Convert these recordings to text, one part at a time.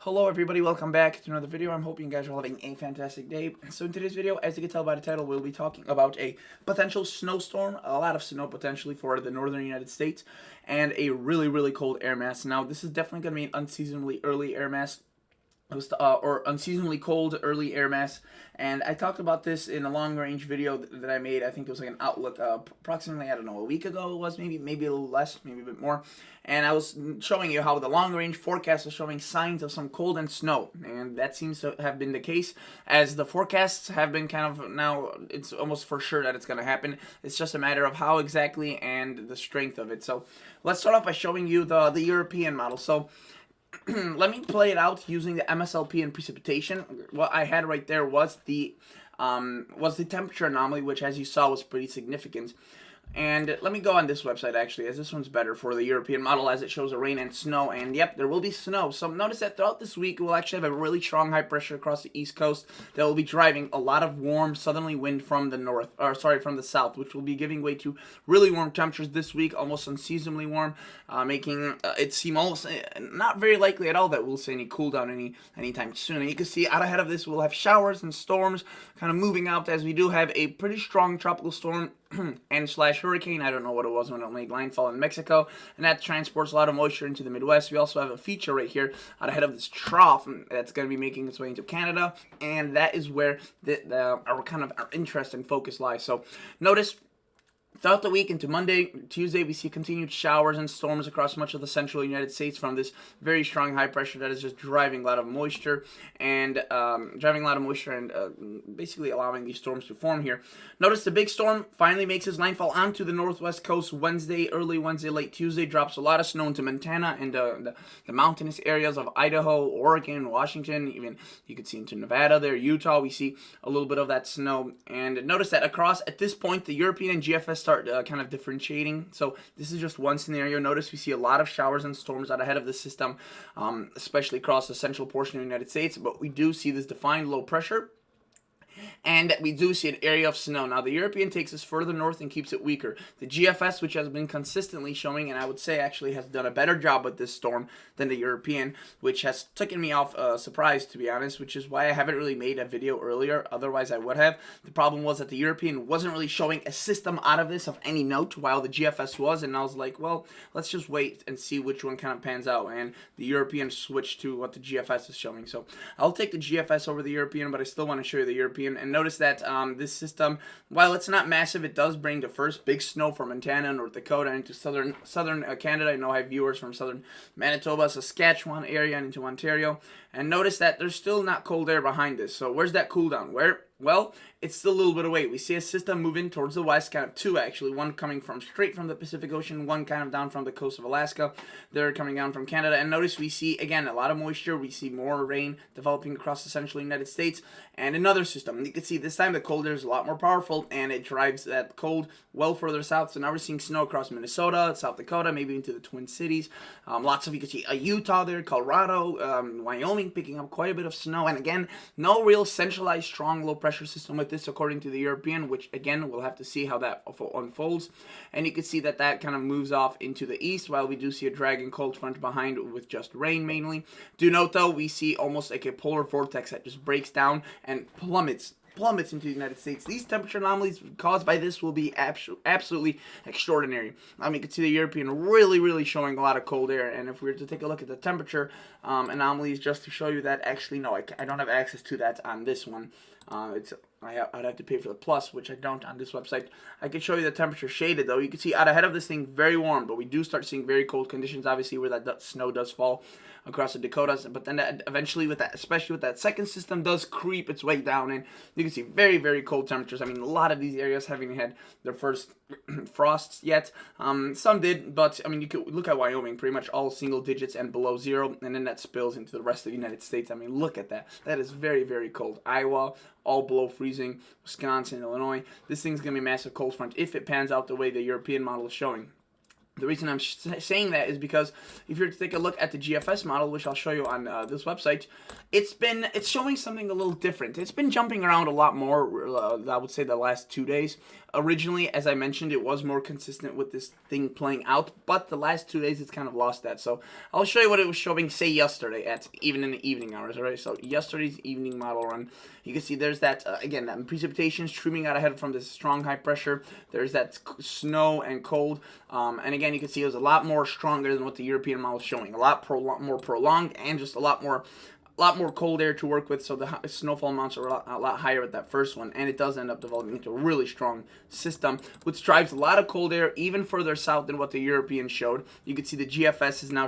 Hello everybody, welcome back to another video. I'm hoping you guys are all having a fantastic day. So in today's video, as you can tell by the title, we'll be talking about a potential snowstorm, a lot of snow potentially for the northern United States, and a really cold air mass. Now this is definitely going to be an unseasonably early air mass. Or unseasonably cold early air mass, and I talked about this in a long range video that I made. I think it was like an outlook approximately, I don't know, a week ago. It was maybe a little less, maybe a bit more, and I was showing you how the long range forecast was showing signs of some cold and snow, and that seems to have been the case, as the forecasts have been kind of, now it's almost for sure that it's going to happen. It's just a matter of how exactly and the strength of it. So let's start off by showing you the European model. So let me play it out using the MSLP and precipitation. What I had right there was the temperature anomaly, which, as you saw, was pretty significant. And let me go on this website, actually, as this one's better for the European model, as it shows a rain and snow. And yep, there will be snow. So notice that throughout this week, we'll actually have a really strong high pressure across the East Coast that will be driving a lot of warm southerly wind from the south, which will be giving way to really warm temperatures this week, almost unseasonably warm, making it seem almost not very likely at all that we'll see any cool down anytime soon. And you can see out ahead of this, we'll have showers and storms kind of moving out, as we do have a pretty strong tropical storm and slash hurricane. I don't know what it was when it made landfall in Mexico, and that transports a lot of moisture into the Midwest. We also have a feature right here out ahead of this trough that's going to be making its way into Canada, and that is where our interest and focus lies. So notice throughout the week into Monday, Tuesday, we see continued showers and storms across much of the central United States from this very strong high pressure that is just driving a lot of moisture and basically allowing these storms to form here. Notice the big storm finally makes its landfall onto the northwest coast early Wednesday, late Tuesday, drops a lot of snow into Montana and the mountainous areas of Idaho, Oregon, Washington, even you could see into Nevada there, Utah. We see a little bit of that snow, and notice that across, at this point, the European and GFS start kind of differentiating. So this is just one scenario. Notice we see a lot of showers and storms out ahead of the system, especially across the central portion of the United States, but we do see this defined low pressure, and we do see an area of snow. Now, the European takes us further north and keeps it weaker. The GFS, which has been consistently showing, and I would say actually has done a better job with this storm than the European, which has taken me off surprise, to be honest, which is why I haven't really made a video earlier. Otherwise, I would have. The problem was that the European wasn't really showing a system out of this of any note, while the GFS was, and I was like, well, let's just wait and see which one kind of pans out, and the European switched to what the GFS is showing. So I'll take the GFS over the European, but I still want to show you the European. And notice that this system, while it's not massive, it does bring the first big snow from Montana, North Dakota, into southern Canada. I know I have viewers from southern Manitoba, Saskatchewan area, and into Ontario. And notice that there's still not cold air behind this. So where's that cool down? Well, it's still a little bit away. We see a system moving towards the west, kind of two actually, one coming straight from the Pacific Ocean, one kind of down from the coast of Alaska. They're coming down from Canada, and notice we see, again, a lot of moisture. We see more rain developing across the central United States, and another system. You can see this time the cold air is a lot more powerful, and it drives that cold well further south. So now we're seeing snow across Minnesota, South Dakota, maybe into the Twin Cities. Lots of, you can see Utah there, Colorado, Wyoming picking up quite a bit of snow, and again, no real centralized strong low pressure system with this, according to the European, which again we'll have to see how that unfolds. And you can see that kind of moves off into the east, while we do see a dragging cold front behind with just rain mainly. Do note though, we see almost like a polar vortex that just breaks down and plummets into the United States. These temperature anomalies caused by this will be absolutely extraordinary. You can see the European really showing a lot of cold air, and if we were to take a look at the temperature anomalies, just to show you that, actually no, I don't have access to that on this one. I'd have to pay for the plus, which I don't on this website. I can show you the temperature shaded though. You can see out ahead of this thing very warm, but we do start seeing very cold conditions, obviously, where that snow does fall across the Dakotas. But then eventually, especially with that second system, does creep its way down, and you can see very cold temperatures. A lot of these areas haven't had their first frosts yet. Some did, but you could look at Wyoming, pretty much all single digits and below zero, and then that spills into the rest of the United States. Look at that. That is very cold. Iowa, all below freezing. Wisconsin, Illinois. This thing's going to be a massive cold front if it pans out the way the European model is showing. The reason I'm saying that is because if you're to take a look at the GFS model, which I'll show you on this website, it's showing something a little different. It's been jumping around a lot more, I would say, the last 2 days. Originally, as I mentioned, it was more consistent with this thing playing out, but the last 2 days it's kind of lost that. So I'll show you what it was showing, say, yesterday, even in the evening hours, alright? So yesterday's evening model run, you can see there's that, again, that precipitation streaming out ahead from this strong high pressure. There's that snow and cold, and again, you can see it was a lot more stronger than what the European model is showing. A lot more prolonged, and just a lot more cold air to work with, so the snowfall amounts are a lot higher with that first one, and it does end up developing into a really strong system, which drives a lot of cold air even further south than what the European showed. You can see the GFS is now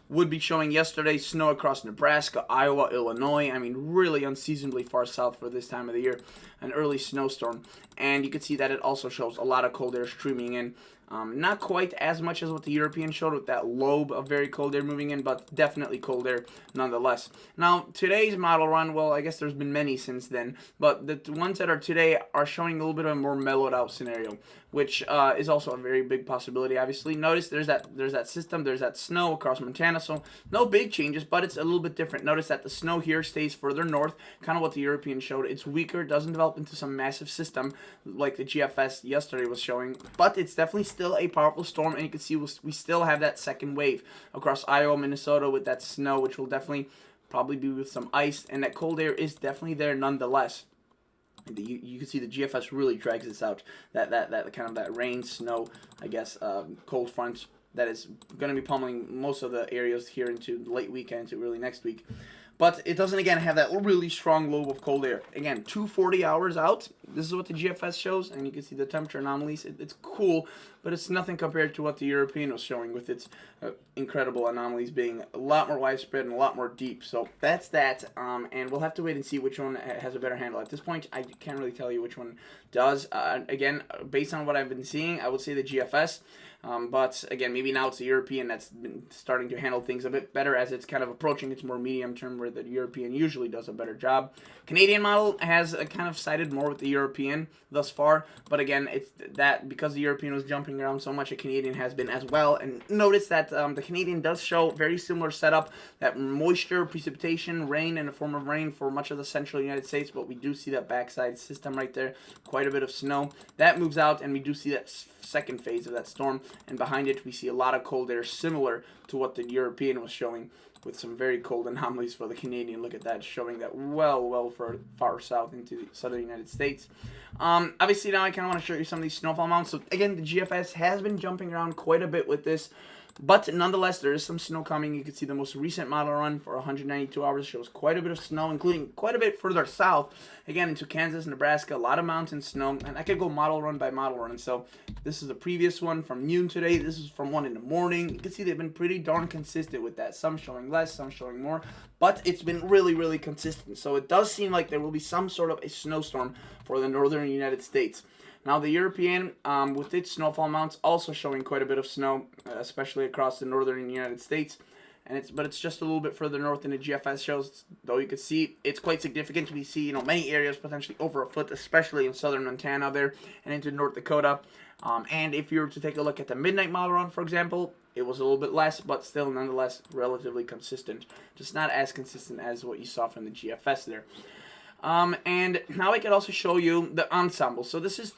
would be showing yesterday snow across Nebraska, Iowa, Illinois. I mean, really unseasonably far south for this time of the year, an early snowstorm. And you can see that it also shows a lot of cold air streaming in. Not quite as much as what the European showed with that lobe of very cold air moving in, but definitely cold air nonetheless. Now, today's model run, well, I guess there's been many since then, but the ones that are today are showing a little bit of a more mellowed out scenario, which is also a very big possibility, obviously. Notice there's that system, there's that snow across Montana, so no big changes, but it's a little bit different. Notice that the snow here stays further north, kind of what the European showed. It's weaker, doesn't develop into some massive system like the GFS yesterday was showing, but it's definitely still a powerful storm, and you can see we still have that second wave across Iowa, Minnesota with that snow, which will definitely probably be with some ice, and that cold air is definitely there nonetheless. You can see the GFS really drags this out. That kind of that rain, snow, I guess, cold front that is going to be pummeling most of the areas here into late weekend to early next week. But it doesn't, again, have that really strong lobe of cold air. Again, 240 hours out. This is what the GFS shows, and you can see the temperature anomalies. It's cool, but it's nothing compared to what the European was showing with its incredible anomalies being a lot more widespread and a lot more deep. So that's that, and we'll have to wait and see which one has a better handle. At this point, I can't really tell you which one does. Again, based on what I've been seeing, I would say the GFS. But again, maybe now it's the European that's been starting to handle things a bit better as it's kind of approaching its more medium term, where the European usually does a better job. Canadian model has kind of sided more with the European thus far, but again, it's that because the European was jumping around so much, a Canadian has been as well. And notice that the Canadian does show very similar setup, that moisture, precipitation, rain in the form of rain for much of the central United States, but we do see that backside system right there, quite a bit of snow. That moves out, and we do see that second phase of that storm, and behind it we see a lot of cold air similar to what the European was showing, with some very cold anomalies for the Canadian. Look at that, showing that well far south into the southern United States. Obviously now I kind of want to show you some of these snowfall amounts. So again, the GFS has been jumping around quite a bit with this, but nonetheless, there is some snow coming. You can see the most recent model run for 192 hours shows quite a bit of snow, including quite a bit further south, again, into Kansas, Nebraska, a lot of mountain snow. And I could go model run by model run. So this is the previous one from noon today. This is from 1 in the morning. You can see they've been pretty darn consistent with that. Some showing less, some showing more. But it's been really consistent. So it does seem like there will be some sort of a snowstorm for the northern United States. Now the European, with its snowfall amounts, also showing quite a bit of snow, especially across the northern United States, but it's just a little bit further north than the GFS shows. Though you can see it's quite significant. We see many areas potentially over a foot, especially in southern Montana there and into North Dakota. And if you were to take a look at the midnight model run, for example, it was a little bit less, but still nonetheless relatively consistent. Just not as consistent as what you saw from the GFS there. And now I can also show you the ensemble. So this is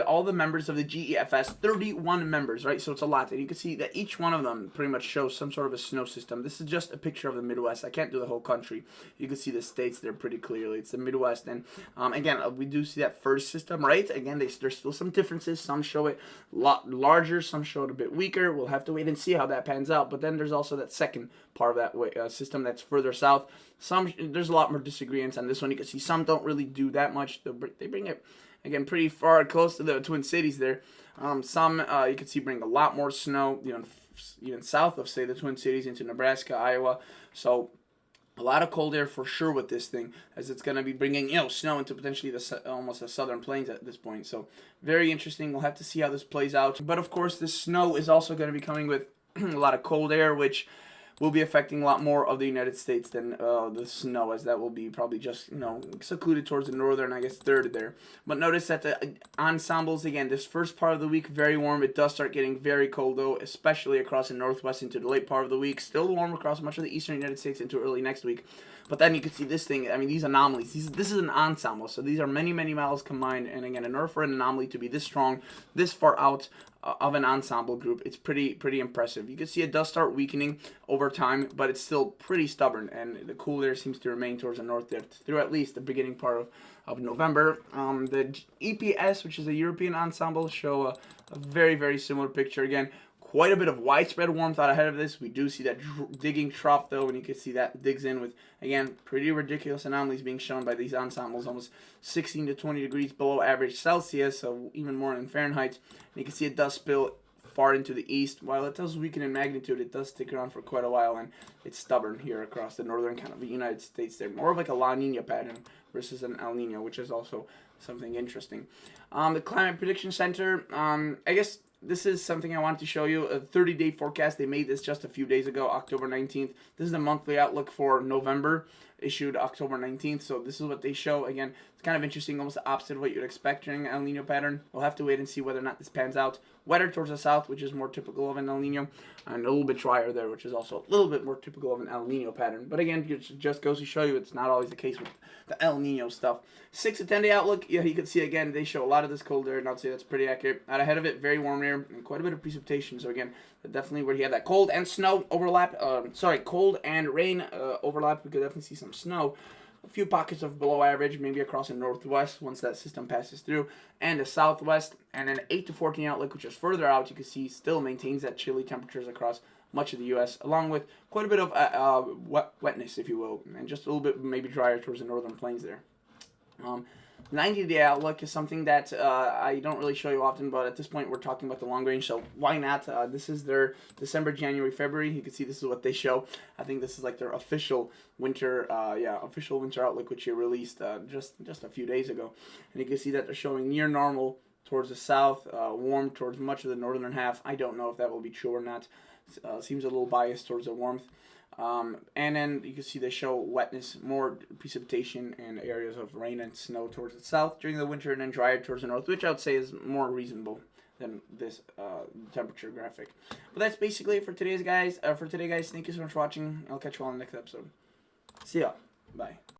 all the members of the GEFS, 31 members, right? So it's a lot. And you can see that each one of them pretty much shows some sort of a snow system. This is just a picture of the Midwest. I can't do the whole country. You can see the states there pretty clearly. It's the Midwest. And again, we do see that first system, right? Again, there's still some differences. Some show it a lot larger. Some show it a bit weaker. We'll have to wait and see how that pans out. But then there's also that second part of that system that's further south. There's a lot more disagreements on this one. You can see some don't really do that much. They bring it, again, pretty far close to the Twin Cities there. Some you can see bring a lot more snow, even south of, say, the Twin Cities into Nebraska, Iowa. So a lot of cold air for sure with this thing, as it's going to be bringing snow into potentially almost the southern plains at this point. So very interesting. We'll have to see how this plays out. But of course, this snow is also going to be coming with a lot of cold air, which will be affecting a lot more of the United States than the snow, as that will be probably just, secluded towards the northern, I guess, third there. But notice that the ensembles, again, this first part of the week, very warm. It does start getting very cold, though, especially across the northwest into the late part of the week. Still warm across much of the eastern United States into early next week. But then you can see this thing, I mean, these anomalies. This is an ensemble, so these are many, many miles combined. And again, in order for an anomaly to be this strong, this far out of an ensemble group, it's pretty impressive. You can see it does start weakening over time, but it's still pretty stubborn. And the cool air seems to remain towards the north there through at least the beginning part of November. The EPS, which is a European ensemble, show a very, very similar picture. Again, quite a bit of widespread warmth out ahead of this. We do see that digging trough, though, and you can see that digs in with, again, pretty ridiculous anomalies being shown by these ensembles, almost 16 to 20 degrees below average Celsius, so even more in Fahrenheit. And you can see it does spill far into the east. While it does weaken in magnitude, it does stick around for quite a while, and it's stubborn here across the northern kind of the United States there. More of like a La Nina pattern versus an El Nino, which is also something interesting. The Climate Prediction Center, I guess this is something I wanted to show you, a 30-day forecast. They made this just a few days ago, October 19th. This is the monthly outlook for November, issued October 19th. So this is what they show. Again, it's kind of interesting, almost the opposite of what you'd expect during an El Nino pattern. We'll have to wait and see whether or not this pans out. Wetter towards the south, which is more typical of an El Nino, and a little bit drier there, which is also a little bit more typical of an El Nino pattern. But again, it just goes to show you it's not always the case with the El Nino stuff. 6 to 10 day outlook, yeah, you can see again, they show a lot of this cold air, and I'd say that's pretty accurate. Out ahead of it, very warm air, and quite a bit of precipitation. So again, definitely where you have that cold and snow overlap, cold and rain overlap, we could definitely see some snow. A few pockets of below average, maybe across the northwest once that system passes through, and the southwest, and then 8 to 14 outlook, which is further out, you can see still maintains that chilly temperatures across much of the U.S., along with quite a bit of wetness, if you will, and just a little bit maybe drier towards the northern plains there. 90-day outlook is something that I don't really show you often, but at this point we're talking about the long range, so why not? This is their December, January, February. You can see this is what they show. I think this is like their official winter, official winter outlook, which they released just a few days ago. And you can see that they're showing near normal towards the south, warm towards much of the northern half. I don't know if that will be true or not. Seems a little biased towards the warmth. And then you can see they show wetness, more precipitation, and areas of rain and snow towards the south during the winter, and then drier towards the north, which I would say is more reasonable than this temperature graphic. But that's basically it for today, guys. Thank you so much for watching. I'll catch you all in the next episode. See ya. Bye.